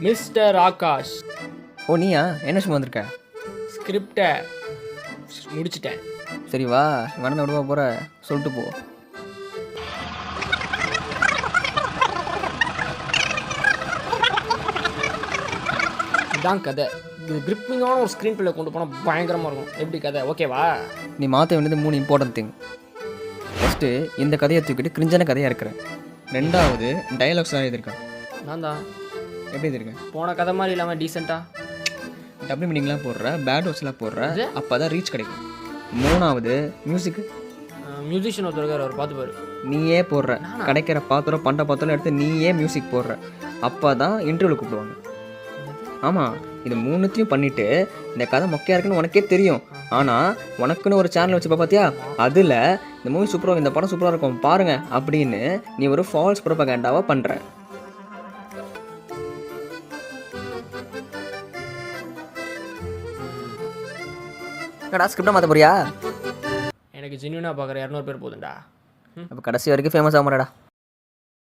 Mister Akash. ஓ நீயா? என்ன சும்மா வந்திருக்க? ஸ்கிரிப்டை முடிச்சிட்டேன். சரி வா, வேணா விடுவா போகிற சொல்லிட்டு போ. இதுதான் கதை. இது கிரிப்பிங்கான ஒரு ஸ்க்ரீன் பிளே கொண்டு போனால் பயங்கரமாக இருக்கும். எப்படி கதை ஓகேவா? நீ மாற்ற வேண்டியது 3 இம்பார்ட்டன்ட் திங். ஃபஸ்ட்டு இந்த கதையை தூக்கிட்டு கிரிஞ்சான கதையாக இருக்கிறேன். 2வது டயலாக்ஸ்லாம் எழுதியிருக்கேன். நான் தான் எப்படி எழுதியிருக்கேன்? போன கதை மாதிரி இல்லாமல் டீசெண்டாக டபுள் மீனிங்லாம் போடுற, பேட் வேர்ட்ஸ்லாம் போடுற, அப்போ தான் ரீச் கிடைக்கும். 3வது மியூசிக்கு மியூசிஷியன் ஒருத்தர் அவர் பார்த்து பாரு. நீயே போடுற, கிடைக்கிற பாத்திரம் பண்ட பாத்திரம் எடுத்து நீயே மியூசிக் போடுற, அப்போ தான் இன்டர்வியூ கூப்பிடுவாங்க. ஆமாம், இது 3த்தையும் பண்ணிவிட்டு இந்த கதை மொக்கையாக இருக்குன்னு உனக்கே தெரியும். ஆனால் உனக்குன்னு ஒரு சேனல் வச்சுப்பா பார்த்தியா, அதில் இந்த மூவி சூப்பராக, இந்த படம் சூப்பராக இருக்கும் பாருங்க அப்படின்னு நீ ஒரு ஃபால்ஸ் ப்ரோபகண்டாவாக பண்ணுற. கடா ஸ்கிரிப்டாக மாற்ற போறியா? எனக்கு ஜென்யூனாக பார்க்குற 200 பேர் போதுண்டா. அப்போ கடைசி வரைக்கும் ஃபேமஸ் ஆக மாட்டடா.